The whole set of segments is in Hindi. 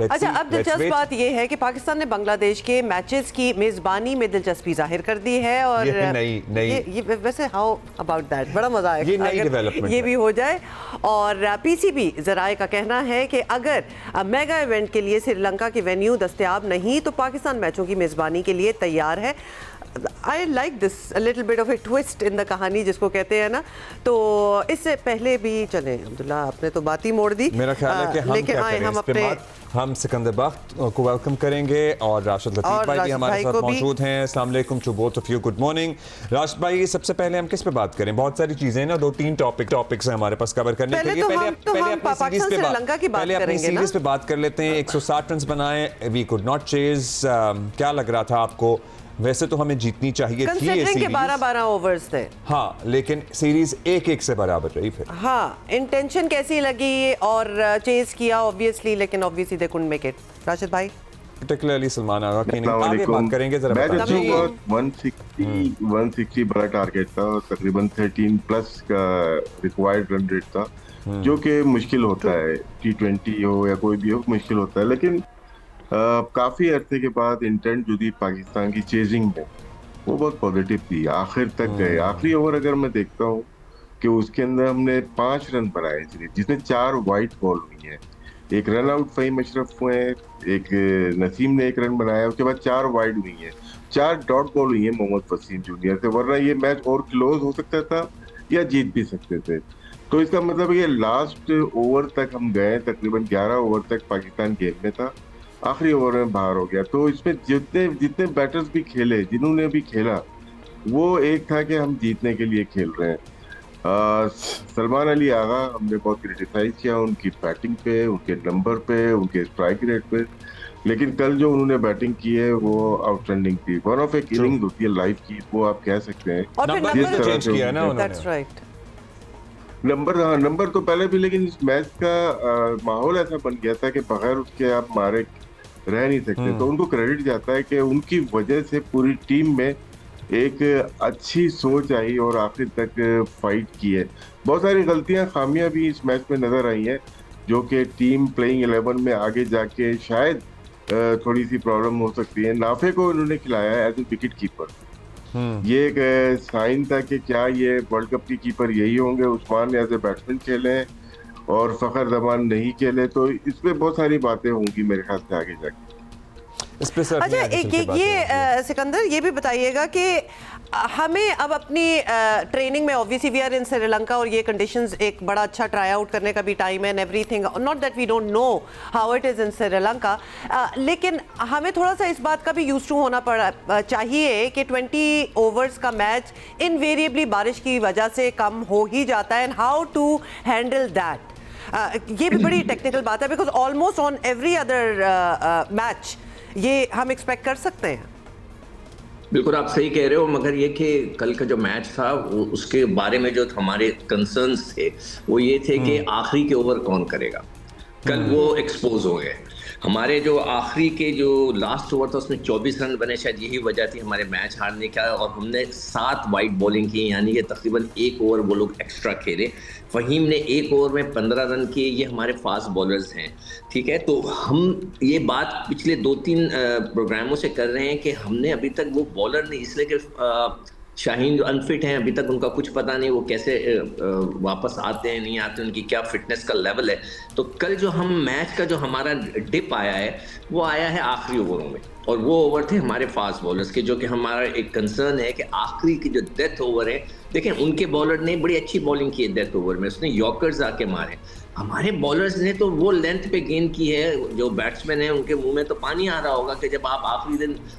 अच्छा, अब दिलचस्प बात ये है कि पाकिस्तान ने बांग्लादेश के मैचेस की मेजबानी में दिलचस्पी जाहिर कर दी है और ये वैसे हाउ अबाउट दैट, बड़ा मजा आएगा ये नई डेवलपमेंट ये भी हो जाए। और पीसीबी ज़राए का कहना है कि अगर मेगा इवेंट के लिए श्रीलंका की वेन्यू दस्तयाब नहीं तो पाकिस्तान मैचों की मेजबानी के लिए तैयार है। I like this a little bit of A twist in the कहानी जिसको कहते हैं ना। तो इससे पहले भी चले अब्दुल्ला, आपने तो बात ही मोड़ दी। मेरा ख्याल है कि हम अपने हम सिकंदर बख्त को वेलकम करेंगे और राशिद लतीफ़ भाई भी हमारे साथ मौजूद हैं। अस्सलाम वालेकुम to both of you, good morning. Rashid भाई, सबसे पहले हम किस पे बात करें? बहुत सारी चीजें ना, 2-3 टॉपिक्स हैं हमारे पास कवर करने के लिए। पहले अपनी सीरीज पे बात कर लेते हैं। 160 रन बनाए, वी कुड नॉट चेज। क्या लग रहा था आपको? वैसे तो हमें जीतनी चाहिए थी ये सीरीज, 12-12 ओवर्स थे। हाँ, लेकिन सीरीज 1-1 से बराबर रही फिर। हाँ, इंटेंशन कैसी लगी और चेज किया ऑब्वियसली, लेकिन obviously they couldn't make it. Rashid भाई, particularly सलमान आगा की नहीं, आगे बात करेंगे जरा। मैं 160 बड़ा टारगेट था और तकरीबन 13 प्लस का रिक्वायर्ड रन रेट था, जो कि मुश्किल होता है, T20 हो या कोई भी हो, मुश्किल होता है। लेकिन काफी अरसे के बाद इंटेंट जो थी पाकिस्तान की चेजिंग में, वो बहुत पॉजिटिव थी। आखिर तक गए। आखिरी ओवर अगर मैं देखता हूँ कि उसके अंदर हमने 5 रन बनाए सिर्फ, जिसमें 4 वाइट बॉल हुई है। एक रन आउट फहीम अशरफ हुए, एक नसीम ने 1 रन बनाया, उसके बाद 4 वाइड हुई है, 4 डॉट बॉल हुई है मोहम्मद वसीम जूनियर से, वरना ये मैच और क्लोज हो सकता था या जीत भी सकते थे। तो इसका मतलब ये लास्ट ओवर तक हम गए, तकरीबन 11 ओवर तक पाकिस्तान गेम में था, आखिरी ओवर में बाहर हो गया। तो इसमें जितने बैटर्स भी खेले, जिन्होंने भी खेला, वो एक था कि हम जीतने के लिए खेल रहे हैं। सलमान अली आगा हमने बहुत क्रिटिसाइज किया उनकी बैटिंग पे, उनके नंबर पे, उनके स्ट्राइक रेट पे, लेकिन कल जो उन्होंने बैटिंग की है वो आउटस्टैंडिंग थी। वन ऑफ एक इनिंग होती है लाइफ की, वो आप कह सकते हैं। नंबर तो पहले भी, लेकिन इस मैच का माहौल ऐसा बन गया था कि बगैर उसके आप मारे रह नहीं सकते। तो उनको क्रेडिट जाता है कि उनकी वजह से पूरी टीम में एक अच्छी सोच आई और आखिर तक फाइट की है। बहुत सारी गलतियां, खामियां भी इस मैच में नजर आई हैं, जो कि टीम प्लेइंग 11 में आगे जाके शायद थोड़ी सी प्रॉब्लम हो सकती है। नाफे को उन्होंने खिलाया है एज ए विकेट कीपर, ये एक साइन था कि क्या ये वर्ल्ड कप के कीपर यही होंगे। उस्मान एज ए बैट्समैन खेले और फखर जमान नहीं खेले, तो इसमें बहुत सारी बातें होंगी मेरे ख्याल से आगे जाके। अच्छा, ये सिकंदर, ये भी बताइएगा कि हमें अब अपनी ट्रेनिंग में, obviously we are in Sri Lanka और ये कंडीशंस, एक बड़ा अच्छा ट्राई आउट करने का भी टाइम है and everything, not that we don't know how it is in Sri Lanka, लेकिन हमें थोड़ा सा इस बात का भी यूज टू होना चाहिए कि 20 ओवर्स का मैच इनवेरिएबली बारिश की वजह से कम हो ही जाता है, and how to handle that. ये भी बड़ी टेक्निकल बात है, because almost on every other match ये हम एक्सपेक्ट कर सकते हैं। बिल्कुल आप सही कह रहे हो, मगर ये कि कल का जो मैच था उसके बारे में जो हमारे कंसर्न्स थे वो ये थे कि आखिरी के ओवर कौन करेगा। कल वो एक्सपोज हो गए। हमारे जो आखिरी के जो लास्ट ओवर था उसमें 24 रन बने, शायद यही वजह थी हमारे मैच हारने का, और हमने 7 वाइड बॉलिंग की, यानी कि तकरीबन 1 ओवर वो लोग एक्स्ट्रा खेले। फ़हीम ने 1 ओवर में 15 रन किए, ये हमारे फास्ट बॉलर्स हैं, ठीक है। तो हम ये बात पिछले 2-3 प्रोग्रामों से कर रहे हैं कि हमने अभी तक वो बॉलर नहीं, इसलिए कि शाहीन जो अनफिट हैं, अभी तक उनका कुछ पता नहीं वो कैसे वापस आते हैं नहीं आते, उनकी क्या फिटनेस का लेवल है। तो कल जो हम मैच का जो हमारा डिप आया है वो आया है आखिरी ओवरों में, और वो ओवर थे हमारे फास्ट बॉलर्स के, जो कि हमारा एक कंसर्न है कि आखिरी की जो डेथ ओवर है, देखें उनके बॉलर ने बड़ी अच्छी बॉलिंग की है डेथ ओवर में, उसने यॉर्कर्स आके मारे। हमारे बॉलर्स ने तो वो लेंथ पे गेंद की है, जो बैट्समैन है उनके मुंह में तो पानी आ रहा होगा कि जब आप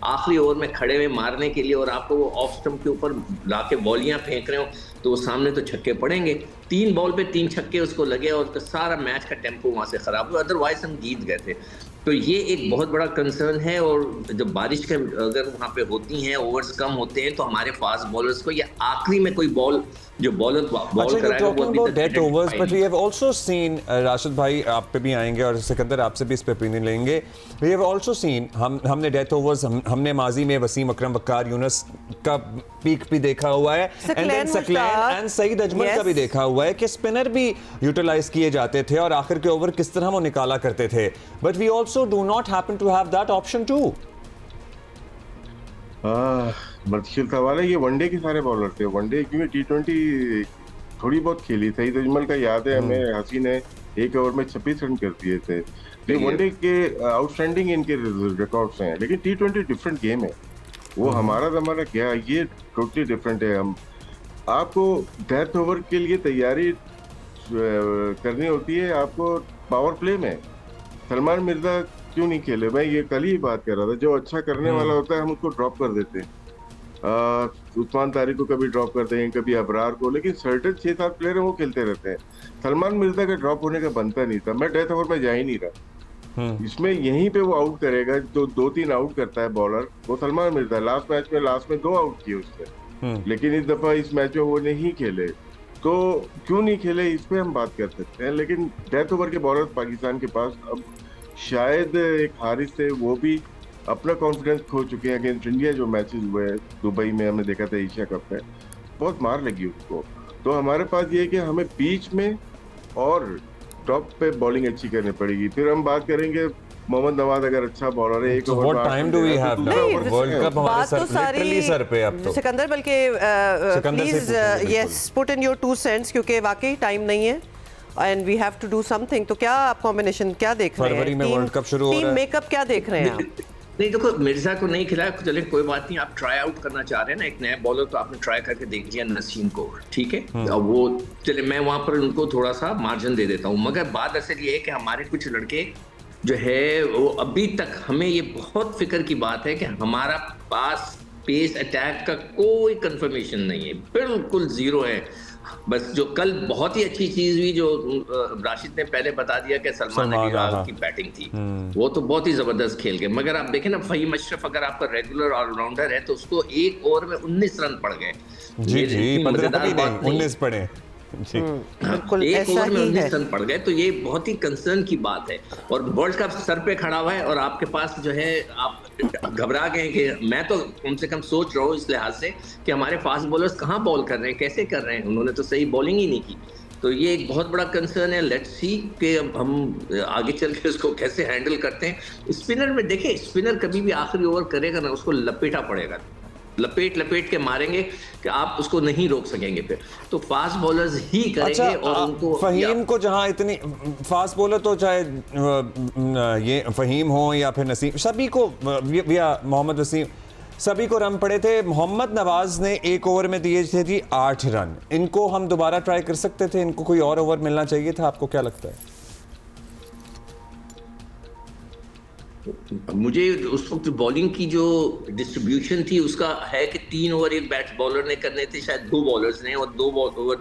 आखिरी ओवर में खड़े हुए मारने के लिए और आपको वो ऑफ स्टंप के ऊपर लाके बॉलियां फेंक रहे हो, तो वो सामने तो छक्के पड़ेंगे। 3 बॉल पे 3 छक्के उसको लगे और उसका सारा मैच का टेम्पो वहाँ से खराब हुआ, अदरवाइज हम जीत गए थे। तो ये एक बहुत बड़ा कंसर्न है, और जब बारिश के अगर वहाँ पे होती हैं, ओवर्स कम होते हैं, तो हमारे फास्ट बॉलर्स को या आखिरी में कोई बॉल जो बॉलर बॉल कराएगा वो अभी तक death overs. But we have also seen, Rashid भाई आप पे भी आएंगे और सिकंदर आपसे भी इस पे ओपिनियन लेंगे। वी हैव आल्सो सीन, हमने डेथ ओवर्स, हमने माजी में वसीम अकरम, वक्कार यूनुस का पीक भी देखा हुआ है, and then Saqlain and Saeed Ajmal का भी देखा हुआ है कि स्पिनर भी यूटिलाइज किए जाते थे और आखिर के ओवर किस तरह वो निकाला करते थे, but we also do not happen to have that option too. मुश्किल सवाल है, ये वनडे के सारे बॉलर थे। वनडे क्योंकि T20 थोड़ी बहुत खेली, सईद अजमल का याद है हमें, हसी ने 1 ओवर में 26 रन कर दिए थे। ये वनडे के आउटस्टैंडिंग इनके रिकॉर्ड्स हैं, लेकिन T20 डिफरेंट गेम है। वो हमारा जमाना क्या, ये टोटली डिफरेंट है। हम आपको डेथ ओवर के लिए तैयारी करनी होती है, आपको पावर प्ले में। सलमान मिर्जा क्यों नहीं खेले, मैं ये कल ही बात कर रहा था। जो अच्छा करने वाला होता है हम उसको ड्रॉप कर देते हैं। उस्मान तारिक को कभी ड्रॉप करते हैं, कभी अबरार को, लेकिन सर्टेन 6-7 प्लेयर वो खेलते रहते हैं। सलमान मिर्जा का ड्रॉप होने का बनता नहीं था। मैं डेथ ओवर में जा ही नहीं रहा। इसमें यहीं पे वो आउट करेगा, जो 2-3 आउट करता है बॉलर, वो सलमान मिर्जा। लास्ट में 2 आउट किए उसने, लेकिन इस दफा इस मैच में वो नहीं खेले। तो क्यों नहीं खेले, इस पे हम बात कर सकते हैं। लेकिन डेथ ओवर के बॉलर पाकिस्तान के पास अब शायद एक हारिस से वो भी अपना कॉन्फिडेंस खो चुके हैं। अगेंस्ट इंडिया जो मैचेस हुए दुबई में, हमने देखा था एशिया कप में, बहुत मार लगी उसको। तो हमारे पास ये है कि हमें बीच में और टॉप पे बॉलिंग अच्छी करनी पड़ेगी। फिर हम बात करेंगे मोहम्मद नवाज अगर अच्छा बॉलर है, एक over what time do we have now, world cup हमारे सर लिटरली सर पे अब तो। सिकंदर, बल्कि please yes put in your 2 cents, क्योंकि वाकई टाइम नहीं है and we have to do something. तो क्या आप कॉम्बिनेशन क्या देख रहे हैं? फरवरी में वर्ल्ड कप शुरू हो रहा है, टीम मेकअप क्या देख रहे हैं आप? नहीं देखो, मिर्जा को नहीं खिलाया, चले कोई बात नहीं। आप ट्राई आउट करना चाह रहे हैं ना एक नया बॉलर, तो आपने ट्राई करके देख लिया नसीम को, ठीक है। अब वो चले, मैं वहां पर उनको थोड़ा सा मार्जिन दे देता हूँ, मगर बात असल ये है कि हमारे कुछ लड़के जो है वो अभी तक, हमें ये बहुत फिक्र की बात है कि हमारा पास पेस अटैक का कोई कंफर्मेशन नहीं है, बिल्कुल जीरो है। बस जो कल बहुत ही अच्छी चीज हुई, जो राशिद ने पहले बता दिया कि सलमान अली की बैटिंग थी, वो तो बहुत ही जबरदस्त खेल गए। मगर आप देखें ना, फहीम अशरफ अगर आपका रेगुलर ऑलराउंडर है तो उसको 1 ओवर में 19 रन पड़ गए। जी जी, 19 पड़े जी, बिल्कुल एक ऐसा ओवर में ही 19 है। रन पड़ गए, तो ये बहुत ही कंसर्न की बात है। और वर्ल्ड कप सर पे खड़ा हुआ है और आपके पास जो है, आप घबरा गए कि मैं तो कम से कम सोच रहा हूँ इस लिहाज से कि हमारे फास्ट बॉलर्स कहाँ बॉल कर रहे हैं, कैसे कर रहे हैं, उन्होंने तो सही बॉलिंग ही नहीं की। तो ये एक बहुत बड़ा कंसर्न है। लेट्स सी कि अब हम आगे चल के उसको कैसे हैंडल करते हैं। स्पिनर में देखें, स्पिनर कभी भी आखिरी ओवर करेगा ना, उसको लपेटा पड़ेगा, लपेट के मारेंगे कि आप उसको नहीं रोक सकेंगे। फिर तो फास्ट बॉलर्स ही करेंगे। अच्छा, और उनको फहीम को जहां इतनी फास्ट बॉलर, तो चाहे ये फहीम हो या फिर नसीम, सभी को, या मोहम्मद वसीम, सभी को रन पड़े थे। मोहम्मद नवाज ने 1 ओवर में दिए थे जी 8 रन। इनको हम दोबारा ट्राई कर सकते थे, इनको कोई और ओवर मिलना चाहिए था, आपको क्या लगता है? मुझे उस वक्त बॉलिंग की जो डिस्ट्रीब्यूशन थी उसका है कि 3 ओवर एक बैट बॉलर ने करने थे, शायद 2 बॉलर्स ने, और 2 ओवर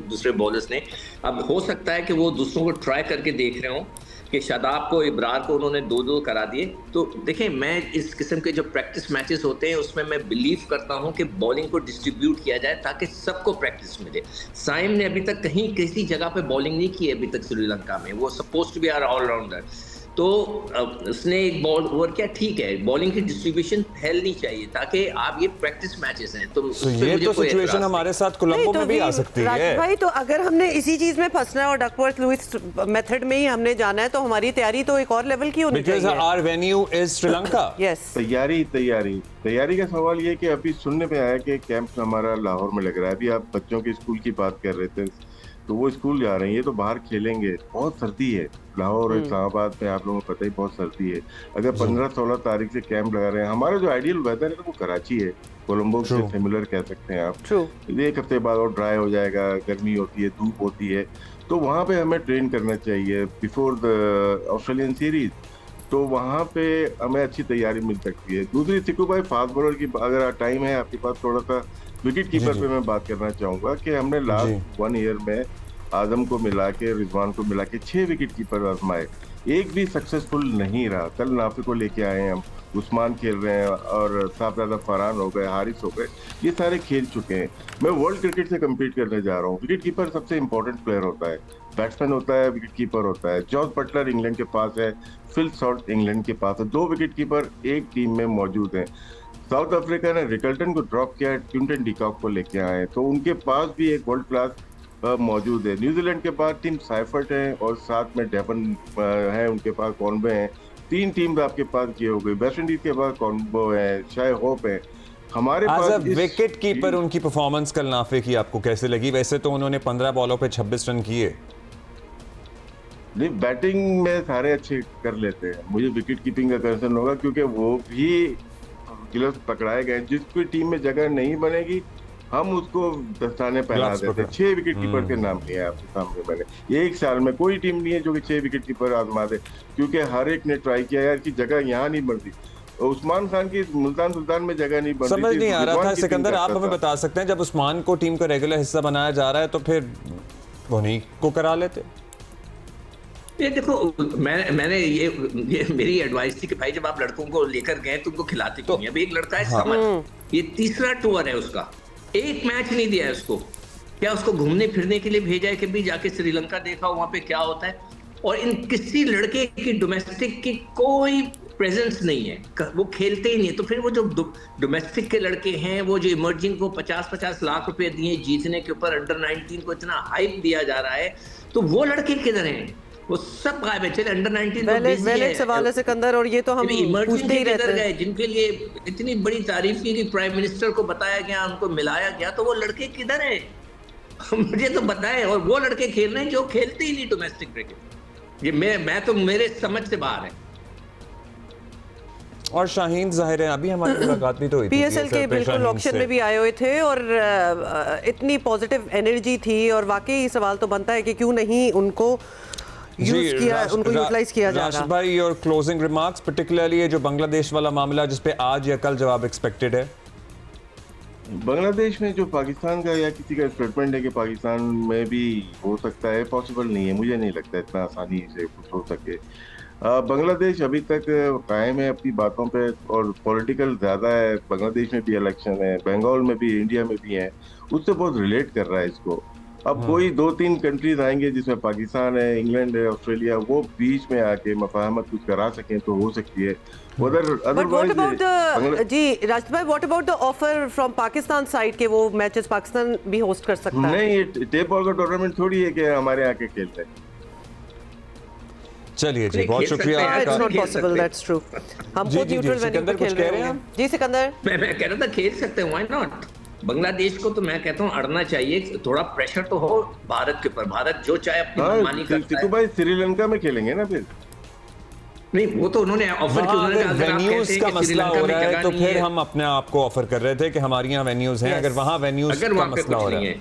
दूसरे बॉलर्स ने। अब हो सकता है कि वो दूसरों को ट्राई करके देख रहे हो कि शादाब को, इब्रार को उन्होंने 2-2 करा दिए। तो देखें, मैं इस किस्म के जो प्रैक्टिस मैचेस होते हैं उसमें मैं बिलीव करता हूं कि बॉलिंग को डिस्ट्रीब्यूट किया जाए ताकि सबको प्रैक्टिस मिले। साइम ने अभी तक कहीं किसी जगह पे बॉलिंग नहीं की है अभी तक श्रीलंका में, वो suppose to be our allrounder. तो उसने एक बॉल ओवर किया, ठीक है, बॉलिंग की डिस्ट्रीब्यूशन फैलनी चाहिए ताकि आप, ये प्रैक्टिस मैचेस हैं। तो ये तो सिचुएशन हमारे साथ कोलंबो में भी आ सकती है भाई। तो अगर हमने इसी चीज में फंसना है और डकवर्थ लुईस मेथड में ही हमने जाना है, तो हमारी तैयारी तो एक और लेवल की होनी चाहिए। Because our venue is Sri Lanka. Yes, तैयारी का सवाल ये कि अभी सुनने में आया कि कैंप हमारा लाहौर में लग रहा है। अभी आप बच्चों के स्कूल की बात कर रहे थे, तो वो स्कूल जा रहे हैं, ये तो बाहर खेलेंगे। बहुत सर्दी है लाहौर और इस्लामाबाद में, आप लोगों को पता ही बहुत सर्दी है। अगर 15-16 तारीख से कैंप लगा रहे हैं, हमारा जो आइडियल वेदर है तो वो कराची है, कोलंबो से सिमिलर कह सकते हैं आप। 1 हफ्ते बाद और ड्राई हो जाएगा, गर्मी होती है, धूप होती है, तो वहाँ पे हमें ट्रेन करना चाहिए बिफोर द ऑस्ट्रेलियन सीरीज। तो वहाँ पे हमें अच्छी तैयारी मिल सकती है। दूसरी, सिक्कू भाई, फास्ट बॉलर की अगर टाइम है आपके पास, थोड़ा सा विकेट कीपर पे मैं बात करना चाहूंगा कि हमने लास्ट 1 ईयर में आजम को मिला के, रिजवान को मिला के 6 विकेट कीपर आजमाए, एक भी सक्सेसफुल नहीं रहा। कल नाफी को लेके आए हम, उस्मान खेल रहे हैं और साहबजादा फरहान हो गए, हारिस हो गए, ये सारे खेल चुके हैं। मैं वर्ल्ड क्रिकेट से कम्पीट करने जा रहा हूँ। विकेट कीपर सबसे इंपॉर्टेंट प्लेयर होता है, बैट्समैन होता है, विकेट कीपर होता है। जॉर्ज बटलर इंग्लैंड के पास है, फिल सॉल्ट इंग्लैंड के पास है, 2 विकेट कीपर एक टीम में मौजूद हैं। साउथ अफ्रीका ने रिकल्टन को ड्रॉप किया, क्विंटन डिकॉक को लेके आए, तो उनके पास भी एक वर्ल्ड क्लास मौजूद है। न्यूजीलैंड के पास टीम साइफर्ट है और साथ में डेवन है, उनके पास कॉन्वे है। 3 टीम आपके पास ये हो गई। वेस्ट इंडीज के पास कॉन्वो है, शाय होप है। हमारे पास विकेट कीपर उनकी परफॉर्मेंस कल नाफे की आपको कैसे लगी? वैसे तो उन्होंने 15 बॉलों पे 26 रन किए। नहीं, बैटिंग में सारे अच्छे कर लेते हैं। मुझे विकेट कीपिंग का कंसर्न होगा, क्योंकि वो भी गिलव्स पकड़ाए गए। जिसकी टीम में जगह नहीं बनेगी हम उसको दस्ताने पहना देते हैं। 6 विकेट कीपर के नाम लिए आपके सामने मैंने। एक साल में कोई टीम नहीं है जो कि 6 विकेट कीपर आजमा दे, क्योंकि हर एक ने ट्राई किया यार कि जगह यहाँ नहीं बनती। उस्मान खान की मुल्तान सुल्तान में जगह नहीं बनती। समझ नहीं आ रहा था सिकंदर, आप हमें बता सकते हैं, जब उस्मान को टीम का रेगुलर हिस्सा बनाया जा रहा है तो फिर उन्हीं को करा लेते। ये देखो, मैंने ये मेरी एडवाइस थी कि भाई जब आप लड़कों को लेकर गए तो उनको खिलाते क्यों नहीं? अभी एक लड़का है समर, ये तीसरा टूर है उसका, एक मैच नहीं दिया है उसको। क्या उसको घूमने फिरने के लिए भेजा है कि भी जाके श्रीलंका देखा वहां पे क्या होता है? और इन किसी लड़के की डोमेस्टिक की कोई प्रेजेंस नहीं है, वो खेलते ही नहीं है। तो फिर वो जो डोमेस्टिक के लड़के हैं, वो जो इमर्जिंग को 50-50 लाख रुपए दिए जीतने के ऊपर, अंडर 19 को इतना हाइप दिया जा रहा है, तो वो लड़के किधर हैं? वो सब गायब है। चले अंडर 19 वैलिड सवाल है सिकंदर, और ये तो हम पूछते ही रहते हैं। जिनके लिए इतनी बड़ी तारीफ की कि प्राइम मिनिस्टर को बताया गया, उनको मिलाया गया, तो वो लड़के किधर हैं? मुझे तो बताएं। और वो लड़के खेल रहे हैं जो खेलते ही नहीं डोमेस्टिक क्रिकेट। ये मैं तो मेरे समझ से बाहर है। और शाहीन जाहिर है अभी हमारी मुलाकात भी तो हुई थी पीएसएल के बिल्कुल ऑक्शन में भी आए हुए थे और इतनी पॉजिटिव एनर्जी थी, और वाकई सवाल तो बनता है कि क्यों नहीं उनको यूटिलाइज किया जा रहा। राशिद भाई, योर क्लोजिंग रिमार्क्स, पर्टिकुलरली ये जो बांग्लादेश वाला मामला जिस पे आज या कल जवाब एक्सपेक्टेड है। बांग्लादेश में जो पाकिस्तान का या किसी का स्टेटमेंट है कि पाकिस्तान में भी हो सकता है, पॉसिबल नहीं है। मुझे नहीं लगता इतना आसानी से कुछ हो सके। बांग्लादेश अभी तक कायम है अपनी बातों पे, और पॉलिटिकल ज़्यादा है। बांग्लादेश में भी इलेक्शन है, बंगाल में भी, इंडिया में भी है, उससे बहुत रिलेट कर रहा है इसको। अब कोई 2-3 कंट्रीज आएंगे जिसमें पाकिस्तान है, इंग्लैंड है, ऑस्ट्रेलिया, वो बीच में आके मफाहमत कुछ करा सकें तो हो सकती है। जी राशिद भाई, what about the offer from Pakistan side के वो मैचेस पाकिस्तान भी होस्ट कर सकता है? नहीं, ये टेप बॉल का टूर्नामेंट थोड़ी है कि हमारे आके खेलते हैं। चलिए जी, बहुत शुक्रिया। It's not possible, that's true. हम खुद न्यूट्रल वेन्यू पे खेल रहे हैं। जी सिकंदर, मैं कह रहा था खेल सकते हैं, व्हाई नॉट? बांग्लादेश को तो मैं कहता हूँ अड़ना चाहिए, थोड़ा प्रेशर तो हो भारत के ऊपर। भारत जो चाहे अपनी मनमानी करता है। तो भाई श्रीलंका में खेलेंगे ना फिर? नहीं, वो तो उन्होंने ऑफर किया। उन्होंने अगर आप कहते हैं का कि मसला हो रहा है तो फिर है, हम अपने आप को ऑफर कर रहे थे कि हमारी यहाँ वेन्यूज हैं, अगर वहाँ वेन्यूज का मसला हो रहा है